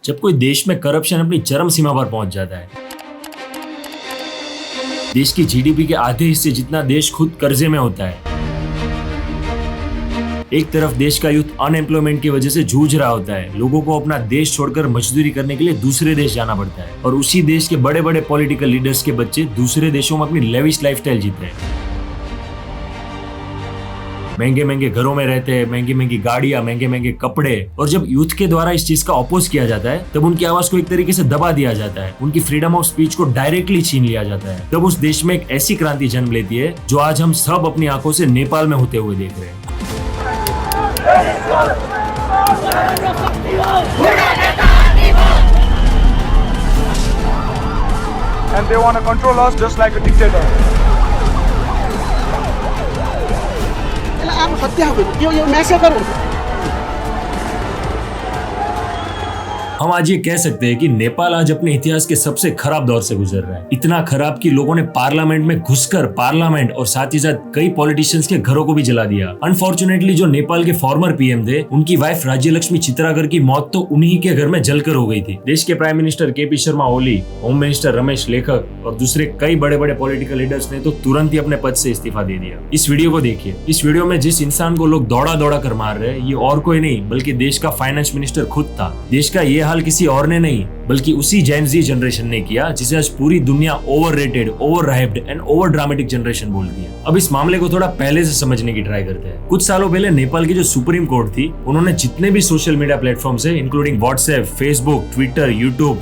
जब कोई देश में करप्शन अपनी चरम सीमा पर पहुंच जाता है। देश की जीडीपी के आधे हिस्से जितना देश खुद कर्जे में होता है। एक तरफ देश का यूथ अनएम्प्लॉयमेंट की वजह से जूझ रहा होता है, लोगों को अपना देश छोड़कर मजदूरी करने के लिए दूसरे देश जाना पड़ता है, और उसी देश के बड़े बड़े पॉलिटिकल लीडर्स के बच्चे दूसरे देशों में अपनी लेविश लाइफस्टाइल जीते हैं। महंगे महंगे घरों में रहते हैं, महंगी महंगी गाड़ियां, महंगे महंगे कपड़े। और जब यूथ के द्वारा इस चीज का अपोज किया जाता है तब उनकी आवाज को एक तरीके से दबा दिया जाता है, उनकी फ्रीडम ऑफ स्पीच को डायरेक्टली छीन लिया जाता है। तब उस देश में एक ऐसी क्रांति जन्म लेती है जो आज हम सब अपनी आंखों से नेपाल में होते हुए देख रहे हैं। And they want to control us just like a dictator. आप हत्या हो गई, यो मैसेज करो। हम आज ये कह सकते हैं कि नेपाल आज अपने इतिहास के सबसे खराब दौर से गुजर रहा है। इतना खराब कि लोगों ने पार्लियामेंट में घुसकर पार्लियामेंट और साथ ही साथ कई पॉलिटिशियंस के घरों को भी जला दिया। अनफॉर्चुनेटली जो नेपाल के फॉर्मर पीएम थे, उनकी वाइफ राज्यलक्ष्मी चित्रागर की मौत तो उन्हीं के घर में जलकर हो गई थी। देश के prime minister KP Sharma Oli, home minister Ramesh लेखक और दूसरे कई बड़े बड़े पॉलिटिकल लीडर्स ने तो तुरंत ही अपने पद से इस्तीफा दे दिया। इस वीडियो को देखिए। इस वीडियो में जिस इंसान को लोग दौड़ा दौड़ा कर मार रहे हैं, ये और कोई नहीं बल्कि देश का फाइनेंस मिनिस्टर खुद था। देश का ये हाल किसी और ने नहीं बल्कि उसी जेन ज़ी जनरेशन ने किया जिसे आज पूरी दुनिया overrated, overhyped and over dramatic generation बोलती है। अब इस मामले को थोड़ा पहले से समझने की ट्राई करते हैं। कुछ सालों पहले नेपाल की जो सुप्रीम कोर्ट थी, उन्होंने जितने भी सोशल मीडिया प्लेटफॉर्म्स है, including WhatsApp, Facebook, Twitter, YouTube,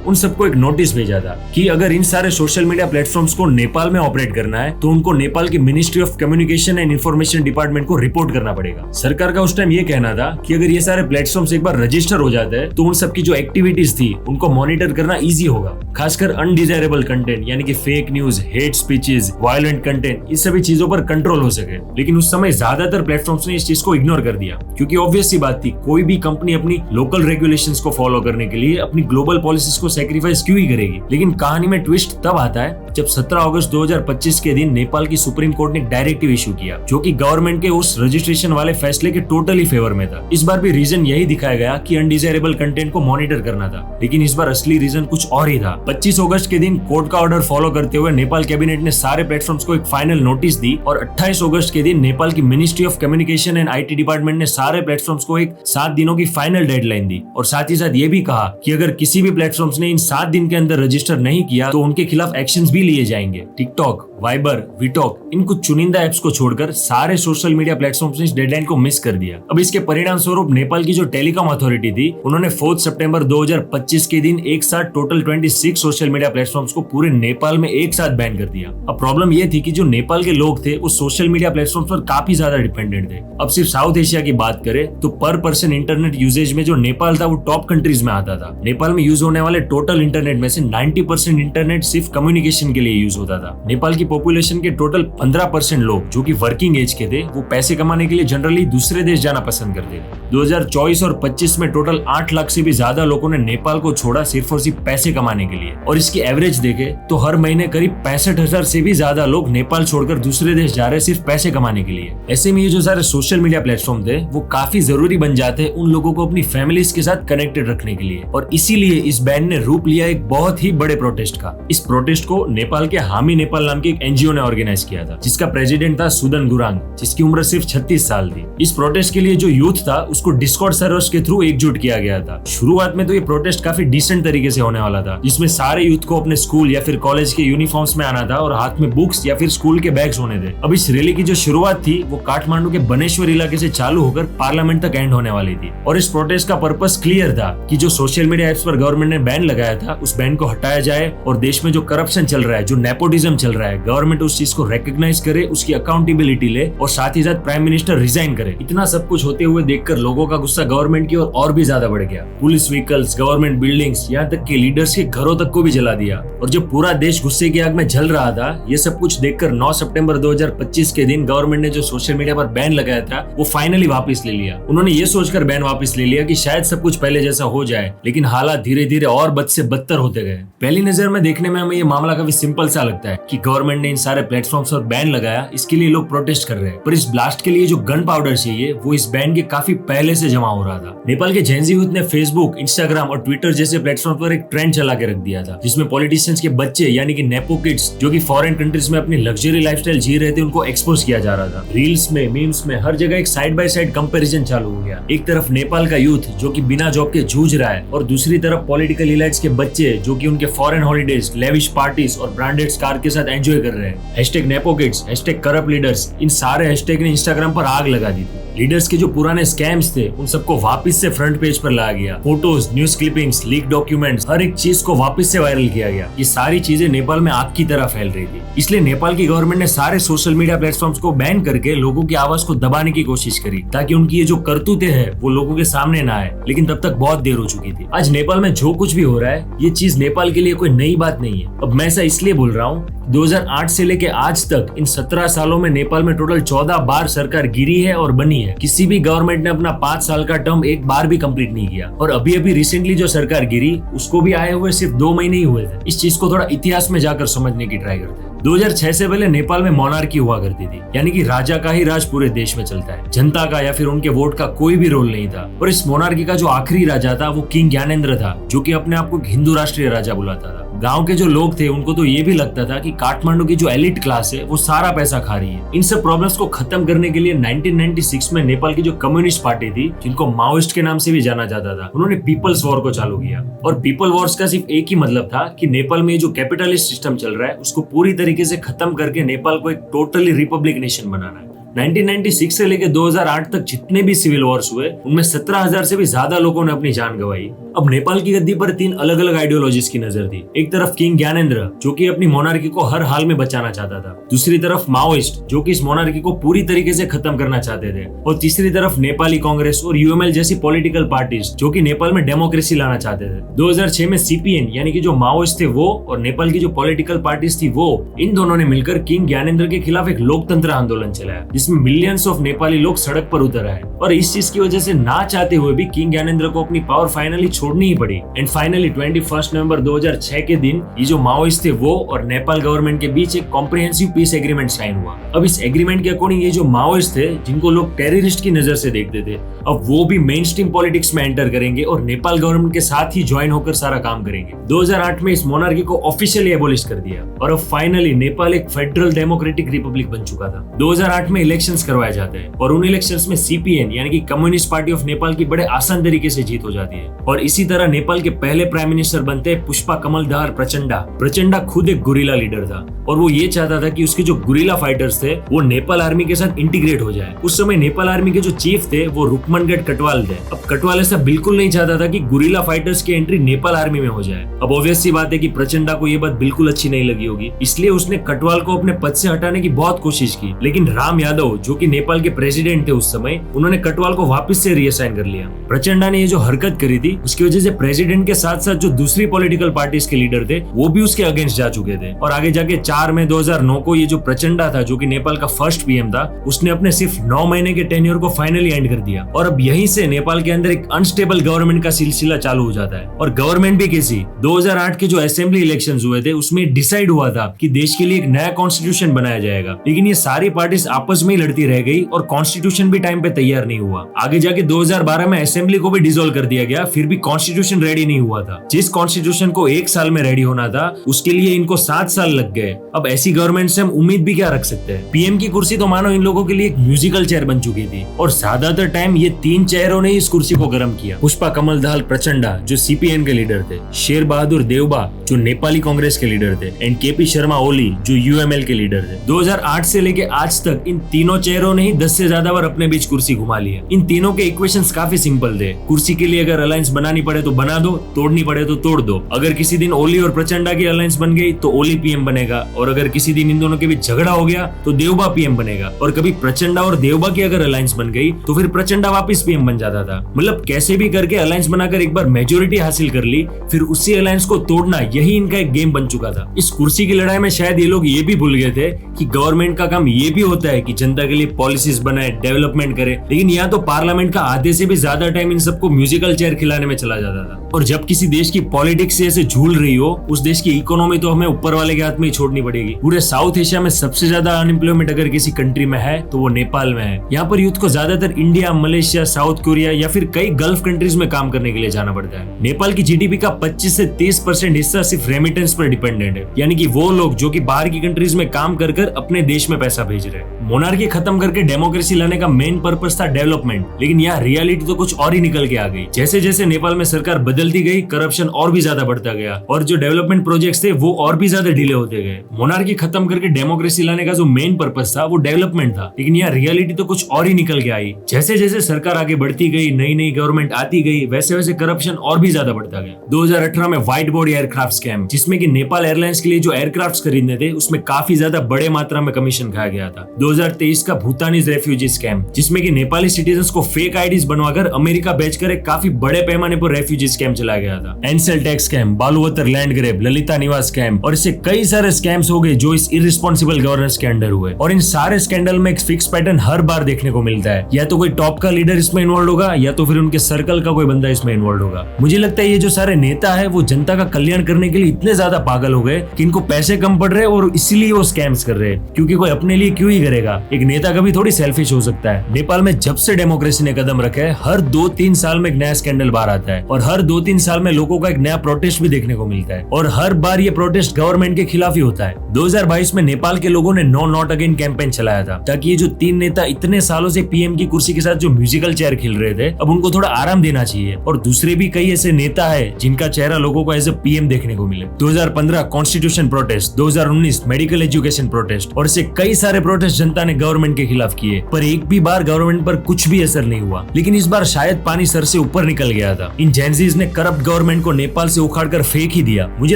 उन सबको एक नोटिस भेजा था कि अगर इन सारे सोशल मीडिया प्लेटफॉर्म्स को नेपाल में ऑपरेट करना है तो उनको नेपाल की ministry of communication and information department को रिपोर्ट करना पड़ेगा। सरकार का उस टाइम ये कहना था कि अगर ये सारे प्लेटफॉर्म्स एक बार रजिस्टर हो जाते हैं तो उन सबकी जो एक्टिविटीज थी उनको मॉनिटर करना इजी होगा, खासकर अनडिजायरेबल कंटेंट यानी कि fake news, hate speeches, violent content, इस सभी चीजों पर कंट्रोल हो सके। लेकिन उस समय ज्यादातर प्लेटफॉर्म्स ने इस चीज को इग्नोर कर दिया, क्योंकि ऑब्वियस सी बात थी, कोई भी कंपनी अपनी लोकल रेगुलेशंस को फॉलो करने के लिए अपनी ग्लोबल पॉलिसीज को सैक्रिफाइस क्यों ही करेगी। लेकिन कहानी में ट्विस्ट तब आता है जब 17 अगस्त 2025 के दिन नेपाल की सुप्रीम कोर्ट ने एक डायरेक्टिव इशू किया जो कि गवर्नमेंट के उस रजिस्ट्रेशन वाले फैसले के टोटली फेवर में था। इस बार भी रीजन यही दिखाया गया कि अनडिजायरेबल कंटेंट को मॉनिटर करना था, लेकिन इस बार असली रीजन कुछ और ही था। 25 अगस्त के दिन कोर्ट का ऑर्डर फॉलो करते हुए नेपाल कैबिनेट ने सारे प्लेटफॉर्म्स को एक फाइनल नोटिस दी और 28 अगस्त के दिन नेपाल की ministry of communication and IT department ने सारे प्लेटफॉर्म्स को एक 7 दिनों की फाइनल डेडलाइन दी और साथ ही साथ ये भी कहा कि अगर किसी भी प्लेटफॉर्म्स ने इन 7 दिन के अंदर रजिस्टर नहीं किया तो उनके खिलाफ एक्शंस भी लिए जाएंगे। टिकटॉक, वाइबर, वीटॉक, इन कुछ चुनिंदा एप्स को छोड़कर सारे सोशल मीडिया प्लेटफॉर्म्स ने इस डेडलाइन को मिस कर दिया। अब इसके परिणाम स्वरूप नेपाल की जो टेलीकॉम अथॉरिटी थी, उन्होंने 4 सितंबर 2025 के दिन एक साथ टोटल 26 सोशल मीडिया प्लेटफॉर्म्स को पूरे नेपाल में एक साथ बैन कर दिया। अब प्रॉब्लम ये थी कि जो नेपाल के लोग थे वो सोशल मीडिया प्लेटफॉर्म्स पर काफी ज्यादा डिपेंडेंट थे। अब सिर्फ साउथ एशिया की बात करें तो पर पर्सन इंटरनेट यूजेज में जो नेपाल था वो टॉप कंट्रीज में आता था। नेपाल में यूज होने वाले टोटल इंटरनेट में से 90% इंटरनेट सिर्फ कम्युनिकेशन के लिए यूज होता था। नेपाल की पॉपुलेशन के टोटल 15% लोग जो कि वर्किंग एज के थे, वो पैसे कमाने के लिए जनरली दूसरे देश जाना पसंद करते थे। 2024 और 25 में टोटल 8 लाख से भी ज्यादा लोगों ने नेपाल को छोड़ा सिर्फ और सिर्फ पैसे कमाने के लिए, और इसकी एवरेज देखे तो हर महीने करीब 65,000 से भी ज्यादा लोग नेपाल छोड़कर दूसरे देश जा रहे सिर्फ पैसे कमाने के लिए। ऐसे में ये जो सारे सोशल मीडिया प्लेटफॉर्म थे वो काफी जरूरी बन जाते हैं उन लोगों को अपनी फैमिलीज के साथ कनेक्टेड रखने के लिए, और इसीलिए इस बैन ने रूप लिया एक बहुत ही बड़े प्रोटेस्ट का। इस प्रोटेस्ट को नेपाल के हामी नेपाल नाम के एक एनजीओ ने ऑर्गेनाइज किया था, जिसका प्रेसिडेंट था सुदन गुरांग, जिसकी उम्र सिर्फ 36 साल थी। इस प्रोटेस्ट के लिए जो यूथ था उसको डिस्कॉर्ड सर्वर्स के थ्रू एकजुट किया गया था। शुरुआत में तो ये प्रोटेस्ट काफी डिसेंट तरीके से होने वाला था, जिसमें सारे यूथ को अपने स्कूल या फिर कॉलेज के यूनिफॉर्म्स में आना था और हाथ में बुक्स या फिर स्कूल के बैग्स होने थे। अब इस रैली की जो शुरुआत थी वो काठमांडू के बनेश्वर इलाके से चालू होकर पार्लियामेंट तक एंड होने वाली थी, और इस प्रोटेस्ट का पर्पस क्लियर था कि जो सोशल मीडिया एप्स पर गवर्नमेंट ने बैन लगाया था उस बैन को हटाया जाए, और देश में जो करप्शन चल रहा है, जो नेपोटिज्म चल रहा है, गवर्नमेंट उस चीज को रिकॉग्नाइज करे, उसकी अकाउंटेबिलिटी ले, और साथ ही साथ प्राइम मिनिस्टर रिजाइन करे। इतना सब कुछ होते हुए देखकर लोगों का गुस्सा गवर्नमेंट की ओर और भी ज्यादा बढ़ गया। पुलिस व्हीकल्स, गवर्नमेंट बिल्डिंग्स, यहाँ तक कि लीडर्स के घरों तक को भी जला दिया, और जब पूरा देश गुस्से की आग में जल रहा था, ये सब कुछ देखकर 9 सितंबर 2025 के दिन गवर्नमेंट ने जो सोशल मीडिया पर बैन लगाया था वो फाइनली वापस ले लिया। उन्होंने ये सोचकर बैन वापस ले लिया कि शायद सब कुछ पहले जैसा हो जाए, लेकिन हालात धीरे धीरे और बद से बदतर होते गए। पहली नजर में देखने में हमें ये मामला काफी सिंपल सा लगता है कि गवर्नमेंट गवर्नमेंट ने इन सारे प्लेटफॉर्म्स पर बैन लगाया, इसके लिए लोग प्रोटेस्ट कर रहे हैं। पर इस ब्लास्ट के लिए जो गन पाउडर चाहिए वो इस बैन के काफी पहले से जमा हो रहा था। नेपाल के जेनजी यूथ ने फेसबुक, इंस्टाग्राम और ट्विटर जैसे प्लेटफॉर्म पर एक ट्रेंड चला के रख दिया था, जिसमें पॉलिटिशियंस के बच्चे यानी कि नेपो किड्स जो कि फॉरेन कंट्रीज में अपनी लग्जरी लाइफस्टाइल जी रहे थे, उनको एक्सपोज किया जा रहा था। रील्स में, मीम्स में, हर जगह एक साइड बाय साइड कंपैरिजन चालू हो गया। एक तरफ नेपाल का यूथ जो कि बिना जॉब के जूझ रहा है और दूसरी तरफ पॉलिटिकल इलाइट्स के बच्चे जो कि उनके फॉरेन हॉलीडेज, लेविश पार्टीज और ब्रांडेड कार के साथ एंजॉय कर रहे हैं। Hashtag nepo kids, hashtag corrupt leaders, इन सारे हैशटैग ने इंस्टाग्राम पर आग लगा दी थी। लीडर्स के जो पुराने स्कैम्स थे उन सबको वापस से फ्रंट पेज पर लाया गया। Photos, news clippings, leak documents, हर एक चीज को वापस से वायरल किया गया। ये सारी चीजें नेपाल में आग की तरह फैल रही थी। इसलिए नेपाल की गवर्नमेंट ने सारे सोशल मीडिया प्लेटफॉर्म्स को बैन करके लोगों की आवाज को दबाने की कोशिश करी, ताकि उनकी ये जो करतूतें हैं वो लोगों के सामने ना आए। लेकिन तब तक बहुत देर हो चुकी थी। आज नेपाल में जो कुछ भी हो रहा है ये चीज नेपाल के लिए कोई नई बात नहीं है। अब मैं ऐसा इसलिए बोल रहा हूँ, 2008 से लेके आज तक इन 17 सालों में नेपाल में टोटल 14 बार सरकार गिरी है और बनी है। किसी भी गवर्नमेंट ने अपना 5 साल का टर्म एक बार भी कंप्लीट नहीं किया। और अभी अभी रिसेंटली जो सरकार गिरी उसको भी आए हुए सिर्फ 2 महीने ही हुए थे। इस चीज को थोड़ा इतिहास में जाकर समझने की ट्राई करते हैं। 2006 से पहले नेपाल में मोनार्की हुआ करती थी, यानी कि राजा का ही राज पूरे देश में चलता है। जनता का या फिर उनके वोट का कोई भी रोल नहीं था। और इस मोनार्की का जो आखिरी राजा था वो किंग ज्ञानेंद्र था, जो कि अपने आप को हिंदू राष्ट्रीय राजा बुलाता था। गांव के जो लोग थे उनको तो ये भी लगता था कि काठमांडू की जो एलिट क्लास है वो सारा पैसा खा रही है। इन सब प्रॉब्लम्स को खत्म करने के लिए 1996 में नेपाल की जो कम्युनिस्ट पार्टी थी, जिनको माओइस्ट के नाम से भी जाना जाता था, उन्होंने पीपल्स वॉर को चालू किया। और पीपल वॉर्स का सिर्फ एक ही मतलब था कि नेपाल में जो कैपिटलिस्ट सिस्टम चल रहा है उसको पूरी तरीके से खत्म करके नेपाल को एक टोटली रिपब्लिक नेशन बनाना है। 1996 से लेकर 2008 तक जितने भी सिविल वॉर्स हुए उनमें 17,000 से भी ज्यादा लोगों ने अपनी जान गंवाई। अब नेपाल की गद्दी पर 3 अलग अलग आइडियोलॉजीज की नजर थी। एक तरफ किंग ज्ञानेंद्र जो कि अपनी मोनार्की को हर हाल में बचाना चाहता था, दूसरी तरफ माओइस्ट जो कि इस मोनार्की को पूरी तरीके से खत्म करना चाहते थे, और तीसरी तरफ नेपाली कांग्रेस और यूएमएल जैसी पॉलिटिकल पार्टीज जो कि नेपाल में डेमोक्रेसी लाना चाहते थे। 2006 में सीपीएन यानी कि जो माओइस्ट थे वो और नेपाल की जो पॉलिटिकल पार्टीज थी वो, इन दोनों ने मिलकर किंग ज्ञानेंद्र के खिलाफ एक लोकतंत्र आंदोलन चलाया, जिसमें मिलियंस ऑफ नेपाली लोग सड़क पर उतर आए। और इस चीज की वजह से ना चाहते हुए भी किंग ज्ञानेंद्र को अपनी पावर फाइनली छोड़नी ही पड़ी। एंड फाइनली 21 नवंबर 2006 के दिन ये जो माओइस्ट थे वो और नेपाल गवर्नमेंट के बीच एक कॉम्प्रिहेंसिव पीस एग्रीमेंट साइन हुआ। अब इस एग्रीमेंट के अकॉर्डिंग ये जो माओइस्ट थे जिनको लोग टेररिस्ट की नजर से देखते थे, अब वो भी मेन स्ट्रीम पॉलिटिक्स में एंटर करेंगे और नेपाल गवर्नमेंट के साथ ही ज्वाइन होकर सारा काम करेंगे। 2008 में इस मोनार्की को ऑफिशियली एबोलिश कर दिया और अब फाइनली नेपाल एक फेडरल डेमोक्रेटिक रिपब्लिक बन चुका था। 2008 में इलेक्शंस करवाए जाते हैं और उन इलेक्शंस में सीपीएन यानी कि कम्युनिस्ट पार्टी ऑफ नेपाल की बड़े आसान तरीके से जीत हो जाती है। और इसी तरह नेपाल के पहले प्राइम मिनिस्टर बनते हैं पुष्पा कमल दाहाल प्रचंडा। प्रचंडा खुद एक गुरिल्ला लीडर था और वो ये चाहता था कि उसके जो गुरिल्ला फाइटर्स थे वो नेपाल आर्मी के साथ इंटीग्रेट हो जाए। उस समय नेपाल आर्मी के जो चीफ थे वो रुकमनगढ़ कटवाल थे। अब कटवाल ऐसा बिल्कुल नहीं चाहता था कि गुरिल्ला फाइटर्स की एंट्री नेपाल आर्मी में हो जाए। अब ऑब्वियस सी बात है कि प्रचंडा को ये बात बिल्कुल अच्छी नहीं लगी होगी, इसलिए उसने कटवाल को अपने पद से हटाने की बहुत कोशिश की। लेकिन राम यादव जो कि नेपाल के प्रेसिडेंट थे उस समय, उन्होंने कटवाल को वापस से रीअसाइन कर लिया। प्रचंडा ने ये जो हरकत करी थी उसकी वजह से प्रेसिडेंट के साथ साथ जो दूसरी पॉलिटिकल पार्टीज के लीडर थे वो भी उसके अगेंस्ट जा चुके थे। और आगे जाके 4 मई 2009 को ये जो प्रचंडा था जो कि नेपाल का फर्स्ट पीएम था, उसने अपने सिर्फ 9 महीने के टेन्योर को फाइनली एंड कर दिया। और अब यहीं से नेपाल के अंदर एक अनस्टेबल गवर्नमेंट का सिलसिला चालू हो जाता है। और गवर्नमेंट भी कैसी, 2008 के जो असेंबली इलेक्शंस हुए थे उसमें डिसाइड हुआ था कि देश के लिए एक नया कॉन्स्टिट्यूशन बनाया जाएगा, लेकिन ये सारी पार्टीज आपस में ही लड़ती रह गई और कॉन्स्टिट्यूशन भी टाइम पे तैयार नहीं हुआ। आगे जाके 2012 में असेंबली को भी डिसॉल्व कर दिया गया, फिर भी कॉन्स्टिट्यूशन रेडी नहीं हुआ था। जिस कॉन्स्टिट्यूशन को 1 साल में रेडी होना था उसके लिए इनको 7 साल लग गए। अब ऐसी गवर्नमेंट से हम उम्मीद भी क्या रख सकते हैं। पीएम की कुर्सी तो मानो इन लोगों के लिए एक म्यूजिकल चेयर बन चुकी थी और ज्यादातर टाइम ये 3 चेयरों ने इस कुर्सी को गर्म किया। पुष्पा कमल दाहाल प्रचंडा जो सीपीएन के लीडर थे, शेर बहादुर देवबा जो नेपाली कांग्रेस के लीडर थे, एंड केपी शर्मा ओली जो यूएमएल के लीडर थे। 2008 से लेके आज तक इन तीनों चेयरों ने ही 10 से ज्यादा बार अपने बीच कुर्सी घुमा ली है। इन तीनों के इक्वेशंस काफी सिंपल थे। कुर्सी के लिए अगर अलायंस बनानी पड़े तो बना दो, तोड़नी पड़े तो तोड़ दो। अगर किसी दिन ओली और प्रचंडा की अलायंस बन गई तो ओली पीएम बनेगा, और अगर किसी दिन इन दोनों के बीच झगड़ा हो गया तो देवबा पीएम बनेगा, और कभी प्रचंडा और देवबा की अगर अलायंस बन गई तो फिर प्रचंडा वापस पीएम बन जाता था। मतलब कैसे भी करके अलायंस बनाकर एक बार मेजोरिटी हासिल कर ली, फिर उसी अलायंस को तोड़ना, यही इनका एक गेम बन चुका था। इस कुर्सी की लड़ाई में शायद ये लोग ये भी भूल गए थे कि गवर्नमेंट का काम ये भी होता है कि जनता के लिए पॉलिसीज बनाए, डेवलपमेंट करे। लेकिन यहाँ तो पार्लियामेंट का आधे से भी ज्यादा टाइम इन सबको म्यूजिकल चेयर खिलाने में चला जाता था। और जब किसी देश की पॉलिटिक्स से ऐसे झूल रही हो, उस देश की इकोनॉमी तो हमें ऊपर वाले के हाथ में ही छोड़नी पड़ेगी। पूरे साउथ एशिया में सबसे ज्यादा अनएम्प्लॉयमेंट अगर किसी कंट्री में है तो वो नेपाल में है। यहाँ पर यूथ को ज्यादातर इंडिया, मलेशिया, साउथ कोरिया या फिर कई गल्फ कंट्रीज में काम करने के लिए जाना पड़ता है। नेपाल की जीडीपी का 25 से 30% हिस्सा सिर्फ रेमिटेंस पर डिपेंडेंट है, यानी कि वो लोग जो कि बाहर की कंट्रीज में काम कर कर अपने देश में पैसा भेज रहे हैं। मोनार्की खत्म करके डेमोक्रेसी लाने का मेन पर्पस था डेवलपमेंट, लेकिन यहाँ रियलिटी तो कुछ और ही निकल के आ गई। जैसे जैसे नेपाल में सरकार बदलती गई, करप्शन और भी ज्यादा बढ़ता गया और जो डेवलपमेंट प्रोजेक्ट्स थे वो और भी ज्यादा डिले होते गए। मोनार्की खत्म करके डेमोक्रेसी लाने का जो मेन पर्पस था वो डेवलपमेंट था, लेकिन यहाँ रियलिटी तो कुछ और ही निकल के आई। जैसे जैसे सरकार आगे बढ़ती गई, नई नई गवर्नमेंट आती गई, वैसे वैसे करप्शन और भी ज्यादा बढ़ता गया। 2018 में व्हाइट बॉडी एयरक्राफ्ट स्कैम, जिसमें कि नेपाल एयरलाइंस के लिए जो एयरक्राफ्ट खरीदने थे उसमें काफी ज्यादा बड़े मात्रा में कमीशन खाया गया था। 2023 का भूटानीज रेफ्यूजी स्कैम, जिसमें कि नेपाली सिटीजन्स को फेक आईडीज बनवाकर अमेरिका भेजकर एक काफी बड़े पैमाने पर रेफ्यूजी स्कैम चलाया गया था। Ncell tax scam, Baluwatar land grab, Lalita Niwas scam और इससे कई सारे स्कैम्स हो गए जो इस इररिस्पॉन्सिबल गवर्नेंस के अंडर हुए। और इन सारे स्कैंडल में एक फिक्स पैटर्न हर बार देखने को मिलता है, या तो कोई टॉप का लीडर इसमें इन्वॉल्व होगा या तो फिर उनके सर्कल का कोई बंदा इसमें इन्वॉल्व होगा। मुझे लगता है ये जो सारे नेता है वो जनता का कल्याण करने के लिए इतने ज्यादा पागल हो गए कि इनको पैसे कम पड़ रहे हैं और इसीलिए वो स्कैम्स कर रहे हैं, क्योंकि कोई अपने लिए क्यों ही करेगा। एक नेता कभी थोड़ी सेल्फिश हो सकता है। नेपाल में जब से डेमोक्रेसी ने कदम रखा है, हर 2-3 साल में एक नया स्कैंडल बाहर आता है और हर 2-3 साल में लोगों का एक नया प्रोटेस्ट भी देखने को मिलता है और हर बार ये प्रोटेस्ट गवर्नमेंट के खिलाफ ही होता है। 2022 में नेपाल के लोगों ने नो नॉट अगेन कैंपेन चलाया था, ताकि ये जो 3 नेता इतने सालों से पीएम की कुर्सी के साथ जो म्यूजिकल चेयर खेल रहे थे, अब उनको थोड़ा आराम देना चाहिए। और दूसरे भी कई ऐसे नेता है जिनका चेहरा लोगों को एज ए पीएम देखने को मिले। 2015 constitution protest, 2019 medical education protest और ऐसे कई सारे प्रोटेस्ट जनता ने गवर्नमेंट के खिलाफ किए, पर एक भी बार गवर्नमेंट पर कुछ भी असर नहीं हुआ। लेकिन इस बार शायद पानी सर से ऊपर निकल गया था। इन जेंजीज ने करप्ट गवर्नमेंट को नेपाल से उखाड़कर फेंक ही दिया। मुझे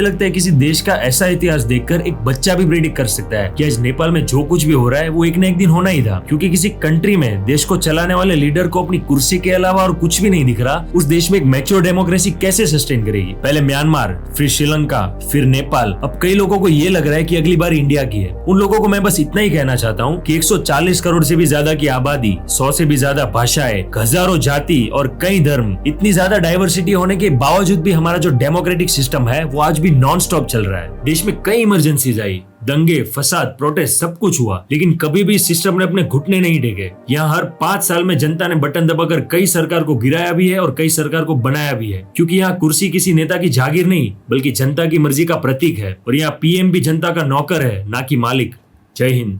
लगता है किसी देश का ऐसा इतिहास देखकर एक बच्चा भी प्रेडिक्ट कर सकता है कि आज नेपाल में जो कुछ भी हो रहा है वो एक न एक दिन होना ही था, क्योंकि किसी कंट्री में देश को चलाने वाले लीडर को अपनी कुर्सी के अलावा और कुछ भी नहीं दिख रहा। उस देश में एक मैच्योर डेमोक्रेसी कैसे सस्टेन करेगी? पहले म्यांमार, फिर श्रीलंका, फिर नेपाल, अब कई लोगों को ये लग रहा है कि अगली बार इंडिया की है। उन लोगों को मैं बस इतना ही कहना चाहता हूँ कि 140 करोड़ से भी ज्यादा की आबादी, 100 से भी ज्यादा भाषाएं, हजारों जाति और कई धर्म, इतनी ज्यादा डाइवर्सिटी होने के बावजूद भी हमारा जो डेमोक्रेटिक सिस्टम है वो आज भी नॉन स्टॉप चल रहा है। देश में कई इमरजेंसीज आई, दंगे, फसाद, प्रोटेस्ट, सब कुछ हुआ, लेकिन कभी भी सिस्टम ने अपने घुटने नहीं टेके। यहाँ हर 5 साल में जनता ने बटन दबाकर कई सरकार को गिराया भी है और कई सरकार को बनाया भी है, क्योंकि यहाँ कुर्सी किसी नेता की जागीर नहीं बल्कि जनता की मर्जी का प्रतीक है और यहाँ पीएम भी जनता का नौकर है, ना कि मालिक। जय हिंद।